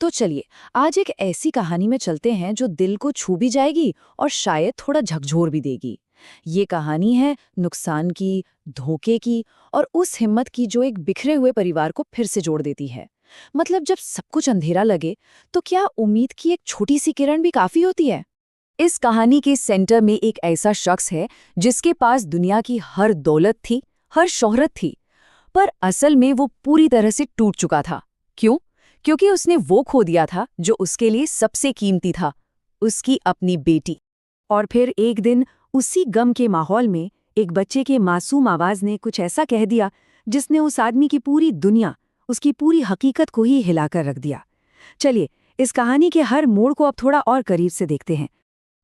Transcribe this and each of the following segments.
तो चलिए, आज एक ऐसी कहानी में चलते हैं जो दिल को छू भी जाएगी और शायद थोड़ा झकझोर भी देगी। ये कहानी है नुकसान की, धोखे की और उस हिम्मत की जो एक बिखरे हुए परिवार को फिर से जोड़ देती है। मतलब जब सब कुछ अंधेरा लगे, तो क्या उम्मीद की एक छोटी सी किरण भी काफी होती है? इस कहानी के सेंटर में एक ऐसा शख्स है जिसके पास दुनिया की हर दौलत थी, हर शोहरत थी, पर असल में वो पूरी तरह से टूट चुका था। क्यों? क्योंकि उसने वो खो दिया था जो उसके लिए सबसे कीमती था, उसकी अपनी बेटी। और फिर एक दिन उसी गम के माहौल में एक बच्चे के मासूम आवाज ने कुछ ऐसा कह दिया जिसने उस आदमी की पूरी दुनिया, उसकी पूरी हकीकत को ही हिलाकर रख दिया। चलिए, इस कहानी के हर मोड़ को अब थोड़ा और करीब से देखते हैं।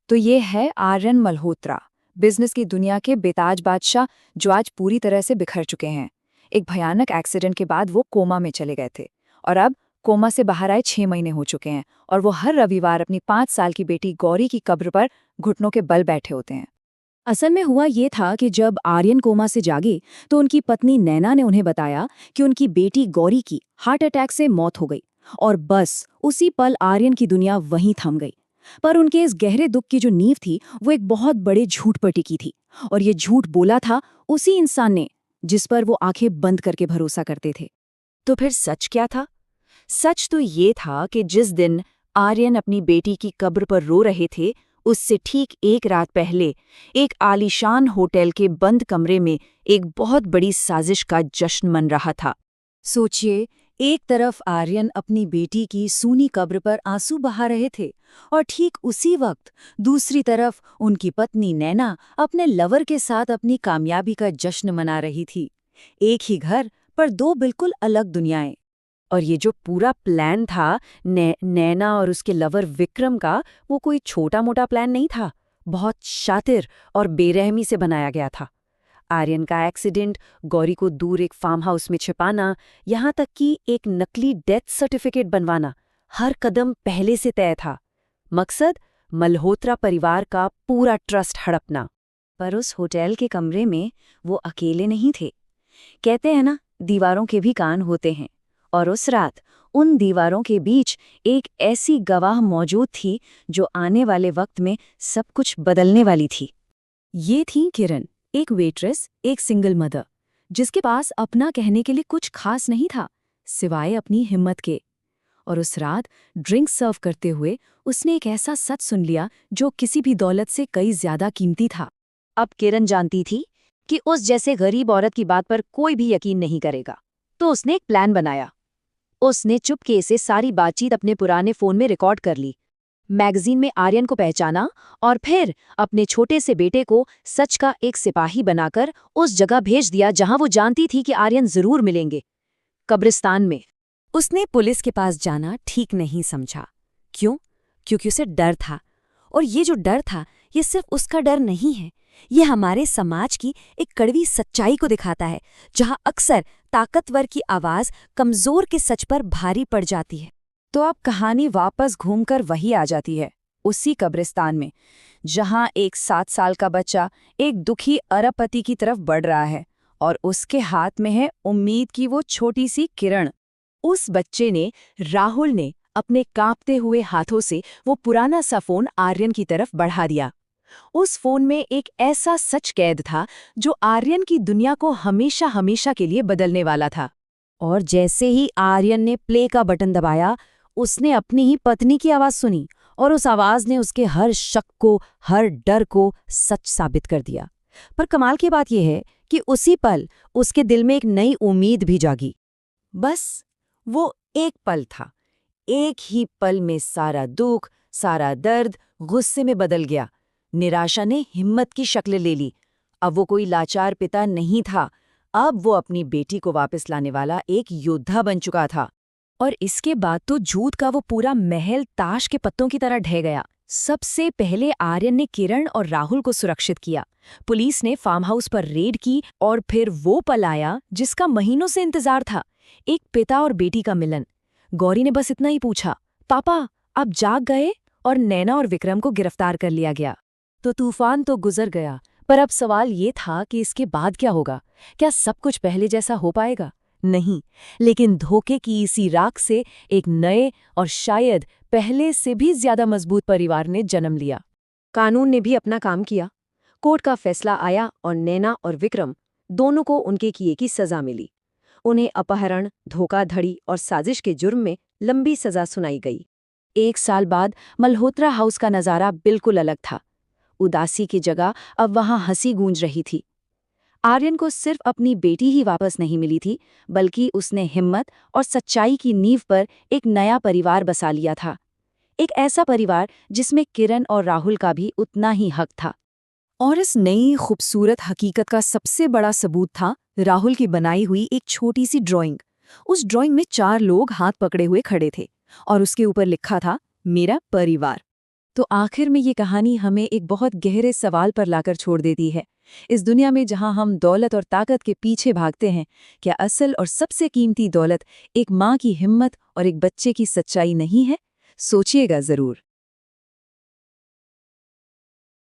तो ये है आर्यन मल्होत्रा, बिजनेस की दुनिया के बेताज बादशाह जो आज पूरी तरह से बिखर चुके हैं। एक भयानक एक्सीडेंट के बाद वो कोमा में चले गए थे और अब कोमा से बाहर आए 6 महीने हो चुके हैं और वो हर रविवार अपनी 5 साल की बेटी गौरी की कब्र पर घुटनों के बल बैठे होते हैं। असल में हुआ ये था कि जब आर्यन कोमा से जागे तो उनकी पत्नी नैना ने उन्हें बताया कि उनकी बेटी गौरी की हार्ट अटैक से मौत हो गई और बस उसी पल आर्यन की दुनिया वहीं थम गई। पर उनके इस गहरे दुख की जो नींव थी वो एक बहुत बड़े झूठ पर टिकी थी, और ये झूठ बोला था उसी इंसान ने जिस पर वो आंखें बंद करके भरोसा करते थे। तो फिर सच क्या था? सच तो ये था कि जिस दिन आर्यन अपनी बेटी की कब्र पर रो रहे थे, उससे ठीक एक रात पहले एक आलीशान होटल के बंद कमरे में एक बहुत बड़ी साजिश का जश्न मन रहा था। सोचिए, एक तरफ आर्यन अपनी बेटी की सूनी कब्र पर आंसू बहा रहे थे और ठीक उसी वक्त दूसरी तरफ उनकी पत्नी नैना अपने लवर के साथ अपनी कामयाबी का जश्न मना रही थी। एक ही घर पर दो बिल्कुल अलग दुनियाएं। और ये जो पूरा प्लान था नैना और उसके लवर विक्रम का, वो कोई छोटा मोटा प्लान नहीं था, बहुत शातिर और बेरहमी से बनाया गया था। आर्यन का एक्सीडेंट, गौरी को दूर एक फार्म हाउस में छिपाना, यहाँ तक कि एक नकली डेथ सर्टिफिकेट बनवाना, हर कदम पहले से तय था। मकसद मल्होत्रा परिवार का पूरा ट्रस्ट हड़पना। पर उस होटल के कमरे में वो अकेले नहीं थे। कहते हैं ना, दीवारों के भी कान होते हैं। और उस रात उन दीवारों के बीच एक ऐसी गवाह मौजूद थी जो आने वाले वक्त में सब कुछ बदलने वाली थी। ये थी किरण, एक वेट्रेस, एक सिंगल मदर, जिसके पास अपना कहने के लिए कुछ खास नहीं था सिवाय अपनी हिम्मत के। और उस रात ड्रिंक सर्व करते हुए उसने एक ऐसा सच सुन लिया जो किसी भी दौलत से कई ज्यादा कीमती था। अब किरण जानती थी कि उस जैसे गरीब औरत की बात पर कोई भी यकीन नहीं करेगा, तो उसने एक प्लान बनाया। उसने चुपके से सारी बातचीत अपने पुराने फोन में रिकॉर्ड कर ली, मैगजीन में आर्यन को पहचाना और फिर अपने छोटे से बेटे को सच का एक सिपाही बनाकर उस जगह भेज दिया जहां वो जानती थी कि आर्यन जरूर मिलेंगे, कब्रिस्तान में। उसने पुलिस के पास जाना ठीक नहीं समझा। क्यों? क्योंकि उसे डर था। और ये जो डर था, ये सिर्फ उसका डर नहीं है, ये हमारे समाज की एक कड़वी सच्चाई को दिखाता है, जहां अक्सर ताकतवर की आवाज कमजोर के सच पर भारी पड़ जाती है। तो अब कहानी वापस घूमकर वही आ जाती है, उसी कब्रिस्तान में, जहां एक 7 साल का बच्चा एक दुखी अरबपति की तरफ बढ़ रहा है और उसके हाथ में है उम्मीद की वो छोटी सी किरण। उस बच्चे ने, राहुल ने, अपने कांपते हुए हाथों से वो पुराना सा फोन आर्यन की तरफ बढ़ा दिया। उस फोन में एक ऐसा सच कैद था जो आर्यन की दुनिया को हमेशा हमेशा के लिए बदलने वाला था। और जैसे ही आर्यन ने प्ले का बटन दबाया, उसने अपनी ही पत्नी की आवाज सुनी और उस आवाज ने उसके हर शक को, हर डर को सच साबित कर दिया। पर कमाल की बात यह है कि उसी पल उसके दिल में एक नई उम्मीद भी जागी। बस वो एक पल था, एक ही पल में सारा दुख, सारा दर्द गुस्से में बदल गया। निराशा ने हिम्मत की शक्ल ले ली। अब वो कोई लाचार पिता नहीं था, अब वो अपनी बेटी को वापस लाने वाला एक योद्धा बन चुका था। और इसके बाद तो झूठ का वो पूरा महल ताश के पत्तों की तरह ढह गया। सबसे पहले आर्यन ने किरण और राहुल को सुरक्षित किया। पुलिस ने फार्म हाउस पर रेड की और फिर वो पल आया जिसका महीनों से इंतजार था, एक पिता और बेटी का मिलन। गौरी ने बस इतना ही पूछा, पापा आप जाग गए? और नैना और विक्रम को गिरफ्तार कर लिया गया। तो तूफान तो गुजर गया, पर अब सवाल ये था कि इसके बाद क्या होगा? क्या सब कुछ पहले जैसा हो पाएगा? नहीं, लेकिन धोखे की इसी राख से एक नए और शायद पहले से भी ज्यादा मजबूत परिवार ने जन्म लिया। कानून ने भी अपना काम किया। कोर्ट का फैसला आया और नैना और विक्रम दोनों को उनके किए की सजा मिली। उन्हें अपहरण, धोखाधड़ी और साजिश के जुर्म में लंबी सजा सुनाई गई। 1 साल बाद मल्होत्रा हाउस का नजारा बिल्कुल अलग था। उदासी की जगह अब वहां हंसी गूंज रही थी। आर्यन को सिर्फ अपनी बेटी ही वापस नहीं मिली थी, बल्कि उसने हिम्मत और सच्चाई की नींव पर एक नया परिवार बसा लिया था। एक ऐसा परिवार जिसमें किरण और राहुल का भी उतना ही हक था। और इस नई खूबसूरत हकीकत का सबसे बड़ा सबूत था राहुल की बनाई हुई एक छोटी सी ड्राइंग। उस ड्राइंग में 4 लोग हाथ पकड़े हुए खड़े थे और उसके ऊपर लिखा था, मेरा परिवार। तो आखिर में ये कहानी हमें एक बहुत गहरे सवाल पर लाकर छोड़ देती है। इस दुनिया में जहां हम दौलत और ताकत के पीछे भागते हैं, क्या असल और सबसे कीमती दौलत एक माँ की हिम्मत और एक बच्चे की सच्चाई नहीं है? सोचिएगा जरूर।